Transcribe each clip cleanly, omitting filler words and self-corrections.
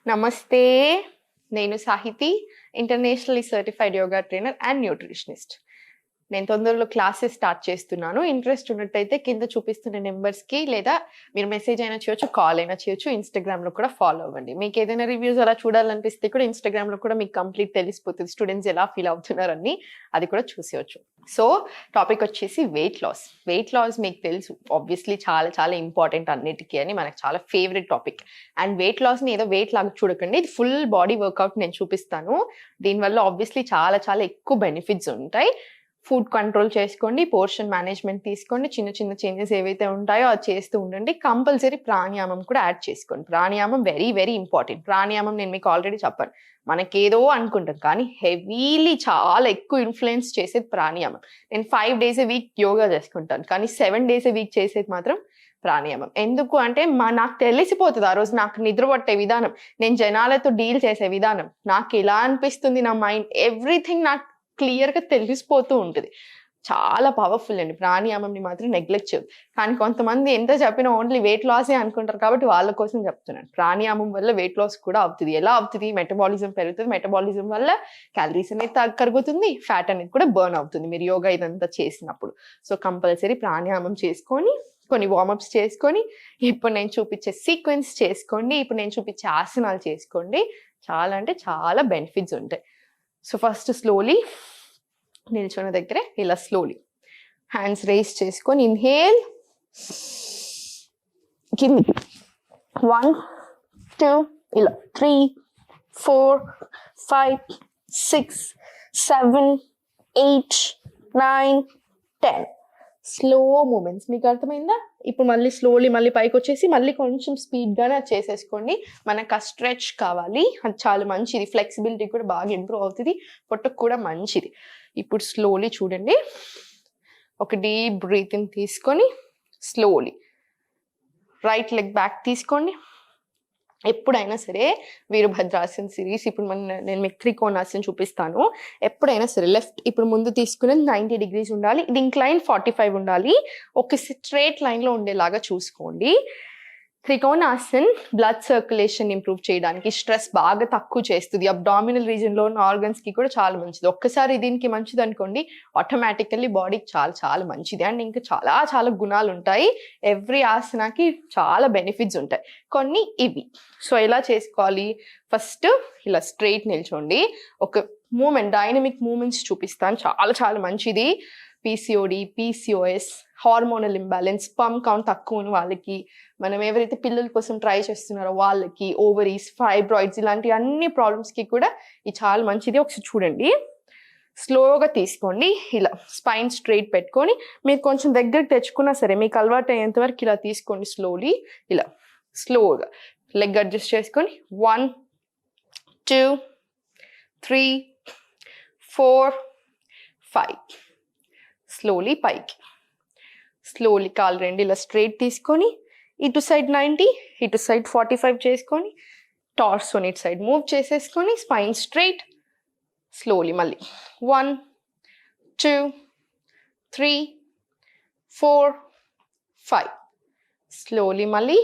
నమస్తే. నేను Sahiti, internationally certified yoga trainer and nutritionist. నేను తొందరలో క్లాసెస్ స్టార్ట్ చేస్తున్నాను. ఇంట్రెస్ట్ ఉన్నట్టయితే కింద చూపిస్తున్న నెంబర్స్కి లేదా మీరు మెసేజ్ అయినా చేయొచ్చు, కాల్ అయినా చేయొచ్చు. ఇన్స్టాగ్రామ్లో కూడా ఫాలో అవ్వండి. మీకు ఏదైనా రివ్యూస్ అలా చూడాలనిపిస్తే కూడా ఇన్స్టాగ్రామ్లో కూడా మీకు కంప్లీట్ తెలిసిపోతుంది, స్టూడెంట్స్ ఎలా ఫీల్ అవుతున్నారని. అది కూడా చూసేయచ్చు. సో టాపిక్ వచ్చేసి వెయిట్ లాస్. వెయిట్ లాస్ మీకు తెలుసు ఆబ్వియస్లీ చాలా చాలా ఇంపార్టెంట్ అన్నిటికీ అని, మనకు చాలా ఫేవరెట్ టాపిక్. అండ్ వెయిట్ లాస్ని ఏదో వెయిట్ లాగా చూడకండి, ఇది ఫుల్ బాడీ వర్కౌట్ నేను చూపిస్తాను. దీనివల్ల ఆబ్వియస్లీ చాలా చాలా ఎక్కువ బెనిఫిట్స్ ఉంటాయి. ఫుడ్ కంట్రోల్ చేసుకోండి, పోర్షన్ మేనేజ్మెంట్ తీసుకోండి, చిన్న చిన్న చేంజెస్ ఏవైతే ఉంటాయో అది చేస్తూ ఉండండి. కంపల్సరీ ప్రాణాయామం కూడా యాడ్ చేసుకోండి. ప్రాణాయామం వెరీ వెరీ ఇంపార్టెంట్. ప్రాణాయామం నేను మీకు ఆల్రెడీ చెప్పాను, మనకేదో అనుకుంటాం కానీ హెవీలీ చాలా ఎక్కువ ఇన్ఫ్లుయెన్స్ చేసేది ప్రాణాయామం. నేను 5 days a week యోగా చేసుకుంటాను, కానీ 7 days a week చేసేది మాత్రం ప్రాణాయామం. ఎందుకు అంటే నాకు తెలిసిపోతుంది ఆ రోజు నాకు నిద్ర పట్టే విధానం, నేను జనాలతో డీల్ చేసే విధానం, నాకు ఎలా అనిపిస్తుంది, నా మైండ్ ఎవ్రీథింగ్ నాకు క్లియర్గా తెలిసిపోతూ ఉంటుంది. చాలా పవర్ఫుల్ అండి. ప్రాణాయామంని మాత్రం నెగ్లెక్ట్ చేయదు. కానీ కొంతమంది ఎంత చెప్పినా ఓన్లీ వెయిట్ లాసే అనుకుంటారు, కాబట్టి వాళ్ళ కోసం చెప్తున్నాను. ప్రాణాయామం వల్ల వెయిట్ లాస్ కూడా అవుతుంది. ఎలా అవుతుంది? మెటబాలిజం పెరుగుతుంది, మెటబాలిజం వల్ల క్యాలరీస్ అనేది కరుగుతుంది, ఫ్యాట్ అనేది కూడా బర్న్ అవుతుంది మీరు యోగా ఇదంతా చేసినప్పుడు. సో కంపల్సరీ ప్రాణాయామం చేసుకొని, కొన్ని వార్మప్స్ చేసుకొని, ఇప్పుడు నేను చూపించే సీక్వెన్స్ చేసుకోండి, ఇప్పుడు నేను చూపించే ఆసనాలు చేసుకోండి. చాలా అంటే చాలా బెనిఫిట్స్ ఉంటాయి. సో ఫస్ట్ స్లోలీ నిల్చున్న దగ్గరే ఇలా స్లోలీ హ్యాండ్స్ రేస్ చేసుకొని ఇన్హేల్, కింది 1 2 ఇలా 3 4 5 6 7 8 9 10 స్లో మూమెంట్స్. మీకు అర్థమైందా? ఇప్పుడు మళ్ళీ స్లోలీ మళ్ళీ పైకి వచ్చేసి మళ్ళీ కొంచెం స్పీడ్గానే అది చేసేసుకోండి. మనకు ఆ స్ట్రెచ్ కావాలి, అది చాలా మంచిది. ఫ్లెక్సిబిలిటీ కూడా బాగా ఇంప్రూవ్ అవుతుంది, పొట్టకు కూడా మంచిది. ఇప్పుడు స్లోలీ చూడండి, ఒక డీప్ బ్రీతింగ్ తీసుకొని స్లోలీ రైట్ లెగ్ బ్యాక్ తీసుకోండి. ఎప్పుడైనా సరే వీరభద్రాసన్ సిరీస్, ఇప్పుడు నేను మీకు త్రికోణాసన్ చూపిస్తాను. ఎప్పుడైనా సరే లెఫ్ట్ ఇప్పుడు ముందు తీసుకునేది 90 degrees ఉండాలి, ఇది ఇంక్లైన్ 45 ఉండాలి. ఒక స్ట్రేట్ లైన్లో ఉండేలాగా చూసుకోండి. త్రికోణాసన్ బ్లడ్ సర్క్యులేషన్ ఇంప్రూవ్ చేయడానికి, స్ట్రెస్ బాగా తక్కువ చేస్తుంది, అబ్డామినల్ రీజన్లో ఉన్న ఆర్గన్స్కి కూడా చాలా మంచిది. ఒక్కసారి దీనికి మంచిది అనుకోండి, ఆటోమేటికల్లీ బాడీకి చాలా చాలా మంచిది. అండ్ ఇంకా చాలా చాలా గుణాలు ఉంటాయి. ఎవ్రీ ఆసనాకి చాలా బెనిఫిట్స్ ఉంటాయి. కొన్ని ఇవి. సో ఎలా చేసుకోవాలి? ఫస్ట్ ఇలా స్ట్రైట్ నిల్చోండి. ఒక మూమెంట్, డైనమిక్ మూమెంట్స్ చూపిస్తాను, చాలా చాలా మంచిది. PCOD, PCOS, hormonal imbalance, sperm count తక్కువ ఉన్న వాళ్ళకి, మనం ఎవరైతే పిల్లల కోసం ట్రై చేస్తున్నారో వాళ్ళకి, ఓవరీస్, ఫైబ్రాయిడ్స్, ఇలాంటి అన్ని ప్రాబ్లమ్స్కి కూడా ఇది చాలా మంచిది. ఒకసారి చూడండి, స్లోగా తీసుకోండి. ఇలా స్పైన్ స్ట్రైట్ పెట్టుకొని, మీరు కొంచెం దగ్గరికి తెచ్చుకున్నా సరే మీకు అలవాటు అయ్యేంత వరకు ఇలా తీసుకోండి. స్లోలీ ఇలా స్లోగా లెగ్ అడ్జస్ట్ చేసుకొని 1 2 3 4 5 స్లోలీ పైకి. స్లోలీ కాలు రెండు ఇలా స్ట్రైట్ తీసుకొని, ఇటు సైడ్ 90, ఇటు సైడ్ 45 చేసుకొని, టార్సోని ఇటు సైడ్ మూవ్ చేసేసుకొని, స్పైన్ స్ట్రైట్. స్లోలీ మళ్ళీ 1 2 3 4 5 స్లోలీ మళ్ళీ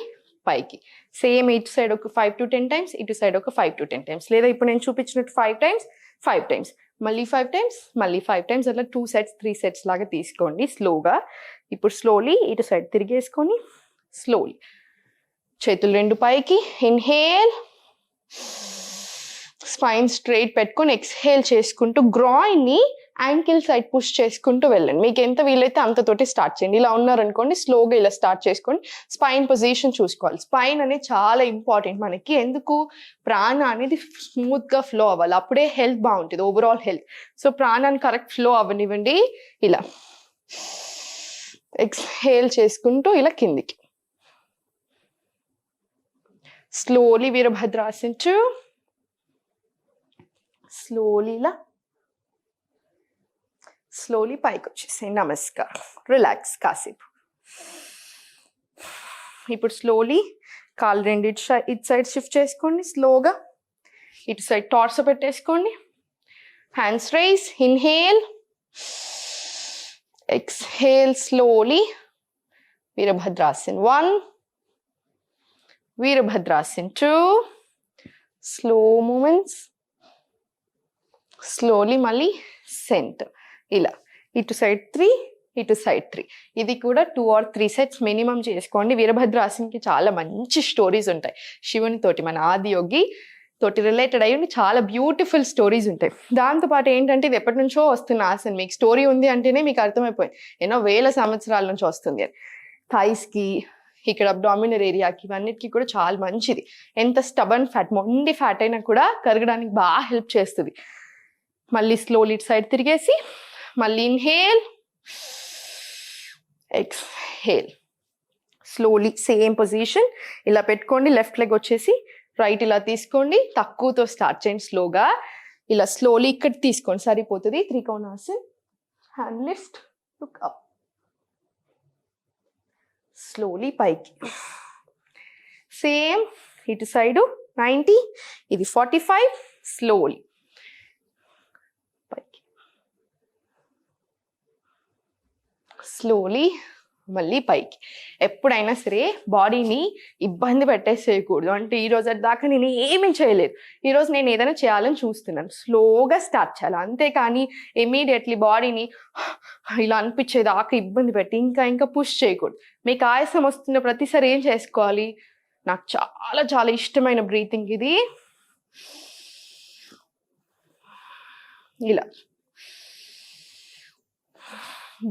పైకి. సేమ్ ఇటు సైడ్ ఒక 5 to 10 times, ఇటు సైడ్ ఒక 5 to 10 times, లేదా ఇప్పుడు నేను చూపించినట్టు 5 times 5 times, మళ్ళీ 5 times, మళ్ళీ 5 times, అట్లా 2 sets 3 sets లాగా తీసుకోండి స్లోగా. ఇప్పుడు స్లోలీ ఇటు సైడ్ తిరిగేసుకొని స్లోలీ చేతులు రెండు పైకి. ఇన్హేల్, స్పైన్ స్ట్రైట్ పెట్టుకొని ఎక్స్హేల్ చేసుకుంటూ గ్రాయిన్ని యాంకిల్ సైడ్ పుష్ చేసుకుంటూ వెళ్ళండి. మీకు ఎంత వీలైతే అంతతోటి స్టార్ట్ చేయండి. ఇలా ఉన్నారనుకోండి, స్లోగా ఇలా స్టార్ట్ చేసుకోండి. స్పైన్ పొజిషన్ చూసుకోవాలి. స్పైన్ అనేది చాలా ఇంపార్టెంట్ మనకి. ఎందుకు? ప్రాణ అనేది స్మూత్గా ఫ్లో అవ్వాలి, అప్పుడే హెల్త్ బాగుంటుంది, ఓవరాల్ హెల్త్. సో ప్రాణాన్ని కరెక్ట్ ఫ్లో అవ్వనివ్వండి. ఇలా ఎక్స్హేల్ చేసుకుంటూ ఇలా కిందికి స్లోలీ వీరభద్రాసన్ 2. స్లోలీ ఇలా స్లోలీ పైకి వచ్చేసాయి. నమస్కారం, రిలాక్స్ కాసేపు. ఇప్పుడు స్లోలీ కాలు రెండు ఇటు సైడ్ షిఫ్ట్ చేసుకోండి. స్లోగా ఇటు సైడ్ టార్సో పెట్టేసుకోండి. Hands raise. Inhale, exhale slowly. Virabhadrasan 1, Virabhadrasan 2, slow movements, slowly మళ్ళీ సెంటర్. ఇలా ఇటు సైడ్ 3, ఇటు సైడ్ 3. ఇది కూడా 2 or 3 sets మినిమం చేసుకోండి. వీరభద్రాసన్కి చాలా మంచి స్టోరీస్ ఉంటాయి. శివుని తోటి మన ఆదియోగి తోటి రిలేటెడ్ అయ్యి చాలా బ్యూటిఫుల్ స్టోరీస్ ఉంటాయి. దాంతోపాటు ఏంటంటే ఇది ఎప్పటి నుంచో వస్తున్న ఆసన్. మీకు స్టోరీ ఉంది అంటేనే మీకు అర్థమైపోయింది ఎన్నో వేల సంవత్సరాల నుంచి వస్తుంది అని. థైస్కి, ఇక్కడ అబ్డామినల్ ఏరియాకి, ఇవన్నిటికీ కూడా చాలా మంచిది. ఎంత స్టబన్ ఫ్యాట్, మొండి ఫ్యాట్ అయినా కూడా కరగడానికి బాగా హెల్ప్ చేస్తుంది. మళ్ళీ స్లోలీ ఇటు సైడ్ తిరిగేసి మళ్ళీ inhale, exhale. Slowly same position ఇలా పెట్టుకోండి. లెఫ్ట్ లెగ్ వచ్చేసి రైట్ ఇలా తీసుకోండి. తక్కువతో స్టార్ట్ చేయండి స్లోగా. ఇలా స్లోలీ ఇక్కడ తీసుకోండి సరిపోతుంది. Trikonasan. Hand lift, look up. Slowly పైకి. సేమ్ ఇటు సైడు 90, ఇది 45. స్లోలీ పైకి, స్లోలీ మళ్ళీ పైకి. ఎప్పుడైనా సరే బాడీని ఇబ్బంది పెట్టేసేయకూడదు. అంటే ఈ రోజు దాకా నేను ఏమీ చేయలేదు, ఈరోజు నేను ఏదైనా చేయాలని చూస్తున్నాను, స్లోగా స్టార్ట్ చేయాలి. అంతేకాని ఇమీడియట్లీ బాడీని ఇలా అనిపించేదాకా ఇబ్బంది పెట్టి ఇంకా పుష్ చేయకూడదు. మీకు ఆయాసం వస్తున్న ప్రతిసారి ఏం చేసుకోవాలి? నాకు చాలా చాలా ఇష్టమైన బ్రీతింగ్ ఇది. ఇలా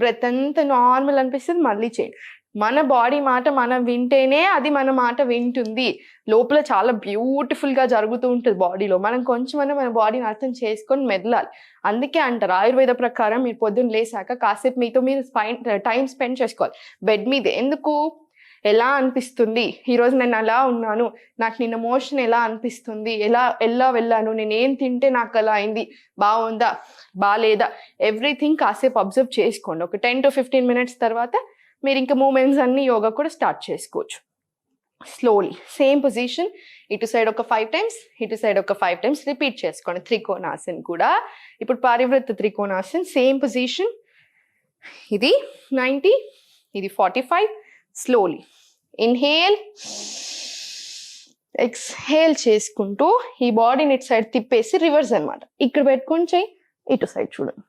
బ్రెత్ అంతా నార్మల్ అనిపిస్తుంది, మళ్ళీ చేయండి. మన బాడీ మాట మనం వింటేనే అది మన మాట వింటుంది. లోపల చాలా బ్యూటిఫుల్గా జరుగుతూ ఉంటుంది బాడీలో. మనం కొంచెమైనా మన బాడీని అర్థం చేసుకొని మెదలాలి. అందుకే అంటారు ఆయుర్వేద ప్రకారం మీరు పొద్దున్న లేసాక కాసేపు మీతో మీరు టైం స్పెండ్ చేసుకోవాలి బెడ్ మీద. ఎందుకు? ఎలా అనిపిస్తుంది ఈరోజు, నేను అలా ఉన్నాను, నాకు నిన్న మోషన్ ఎలా అనిపిస్తుంది, ఎలా వెళ్ళాను, నేను ఏం తింటే నాకు అలా అయింది, బాగుందా బాగాలేదా, ఎవ్రీథింగ్ కాసేపు అబ్జర్వ్ చేసుకోండి. ఒక 10 to 15 minutes తర్వాత మీరు ఇంకా మూమెంట్స్ అన్ని యోగా కూడా స్టార్ట్ చేసుకోవచ్చు. స్లోలీ సేమ్ పొజిషన్, ఇటు సైడ్ ఒక 5 times, ఇటు సైడ్ ఒక 5 times రిపీట్ చేసుకోండి. త్రికోణాసన్ కూడా. ఇప్పుడు పారివృత్త త్రికోణాసన్ సేమ్ పొజిషన్. ఇది 90, ఇది 45. స్లోలీ ఇన్హేల్, ఎక్స్హేల్ చేసుకుంటూ ఈ బాడీని ఇటు సైడ్ తిప్పేసి రివర్స్ అనమాట. ఇక్కడ పెట్టుకొని చెయ్యి ఇటు సైడ్ చూడండి.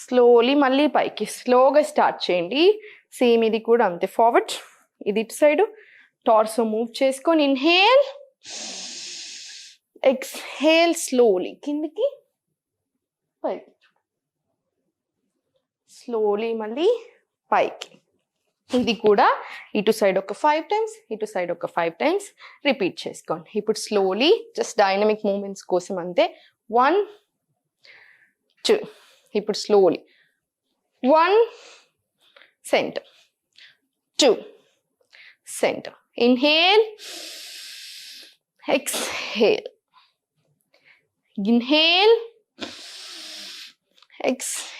స్లోలీ మళ్ళీ పైకి స్లోగా స్టార్ట్ చేయండి. సేమ్ ఇది కూడా అంతే. ఫార్వర్డ్, ఇది ఇటు సైడ్ టార్సో మూవ్ చేసుకొని ఇన్హేల్, ఎక్స్హేల్. స్లోలీ కిందికి పైకి, స్లోలీ మళ్ళీ పైకి. ఇది కూడా ఇటు సైడ్ ఒక 5 times, ఇటు సైడ్ ఒక 5 times రిపీట్ చేసుకోండి. ఇప్పుడు స్లోలీ జస్ట్ డైనమిక్ మూమెంట్స్ కోసం అంతే. 1, 2. ఇప్పుడు slowly 1 centre, 2 centre. Inhale, exhale, inhale, exhale.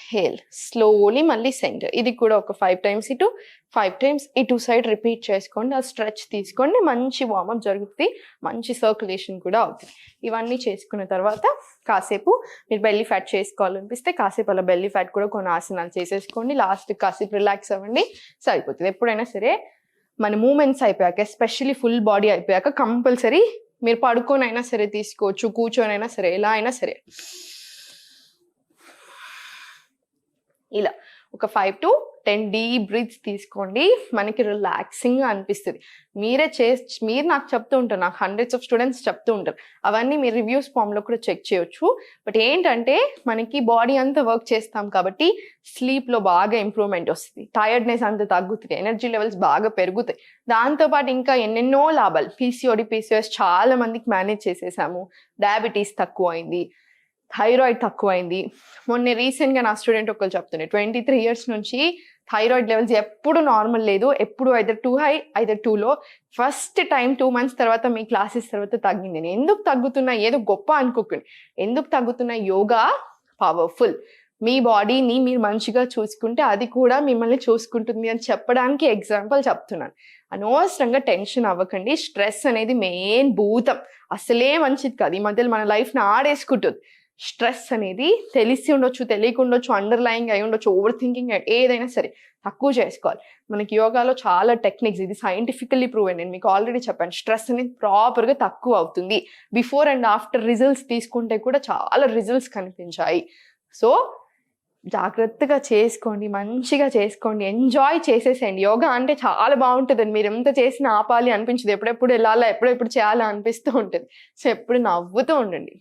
Slowly మళ్ళీ సెంటర్. ఇది కూడా ఒక 5 times ఇటు, 5 times ఇటు సైడ్ రిపీట్ చేసుకోండి. ఆ స్ట్రెచ్ తీసుకోండి, మంచి వార్మప్ జరుగుతుంది, మంచి సర్క్యులేషన్ కూడా అవుతుంది. ఇవన్నీ చేసుకున్న తర్వాత కాసేపు మీరు బెల్లీ ఫ్యాట్ చేసుకోవాలనిపిస్తే కాసేపు అలా బెల్లీ ఫ్యాట్ కూడా కొన్ని ఆసనాలు చేసేసుకోండి. లాస్ట్ కాసేపు రిలాక్స్ అవ్వండి, సరిపోతుంది. ఎప్పుడైనా సరే మన మూమెంట్స్ అయిపోయాక, ఎస్పెషల్లీ ఫుల్ బాడీ అయిపోయాక కంపల్సరీ మీరు పడుకోనైనా సరే తీసుకోవచ్చు, కూర్చొనైనా సరే, ఎలా అయినా సరే ఇలా ఒక 5 to 10 డీప్ బ్రీత్స్ తీసుకోండి. మనకి రిలాక్సింగ్గా అనిపిస్తుంది. మీరు నాకు చెప్తూ ఉంటారు, నాకు హండ్రెడ్స్ ఆఫ్ స్టూడెంట్స్ చెప్తూ ఉంటారు. అవన్నీ మీరు రివ్యూస్ ఫామ్లో కూడా చెక్ చేయొచ్చు. బట్ ఏంటంటే మనకి బాడీ అంతా వర్క్ చేస్తాం కాబట్టి స్లీప్లో బాగా ఇంప్రూవ్మెంట్ వస్తుంది, టైర్డ్నెస్ అంతా తగ్గుతుంది, ఎనర్జీ లెవెల్స్ బాగా పెరుగుతాయి. దాంతోపాటు ఇంకా ఎన్నెన్నో లాభాలు. PCOS చాలా మందికి మేనేజ్ చేసేసాము. డయాబెటీస్ తక్కువ అయింది, థైరాయిడ్ తక్కువైంది. మొన్న రీసెంట్గా నా స్టూడెంట్ ఒకరు చెప్తుండే 23 years నుంచి థైరాయిడ్ లెవెల్స్ ఎప్పుడు నార్మల్ లేదు, ఎప్పుడు either 2 high either 2 low. First time 2 months తర్వాత మీ క్లాసెస్ తర్వాత తగ్గింది. నేను ఎందుకు తగ్గుతున్నా ఏదో గొప్ప అనుకోకండి, ఎందుకు తగ్గుతున్నా, యోగా పవర్ఫుల్. మీ బాడీని మీరు మంచిగా చూసుకుంటే అది కూడా మిమ్మల్ని చూసుకుంటుంది అని చెప్పడానికి ఎగ్జాంపుల్ చెప్తున్నాను. అనవసరంగా టెన్షన్ అవ్వకండి. స్ట్రెస్ అనేది మెయిన్ భూతం, అసలే మంచిది కాదు. ఈ మధ్యలో మన లైఫ్ని ఆడేసుకుంటుంది. స్ట్రెస్ అనేది తెలిసి ఉండొచ్చు, తెలియకుండొచ్చు, అండర్లయింగ్ అయి ఉండొచ్చు, ఓవర్ థింకింగ్, ఏదైనా సరే తక్కువ చేసుకోవాలి. మనకి యోగాలో చాలా టెక్నిక్స్, ఇది సైంటిఫికల్లీ ప్రూవెన్. నేను మీకు ఆల్రెడీ చెప్పాను, స్ట్రెస్ అనేది ప్రాపర్గా తక్కువ అవుతుంది. బిఫోర్ అండ్ ఆఫ్టర్ రిజల్ట్స్ తీసుకుంటే కూడా చాలా రిజల్ట్స్ కనిపించాయి. సో జాగ్రత్తగా చేసుకోండి, మంచిగా చేసుకోండి, ఎంజాయ్ చేసేసేయండి. యోగా అంటే చాలా బాగుంటుందండి. మీరు ఎంత చేసినా ఆపాలి అనిపించదు, ఎప్పుడెప్పుడు వెళ్ళాలా, ఎప్పుడెప్పుడు చేయాలా అనిపిస్తూ ఉంటుంది. సో ఎప్పుడు నవ్వుతూ ఉండండి.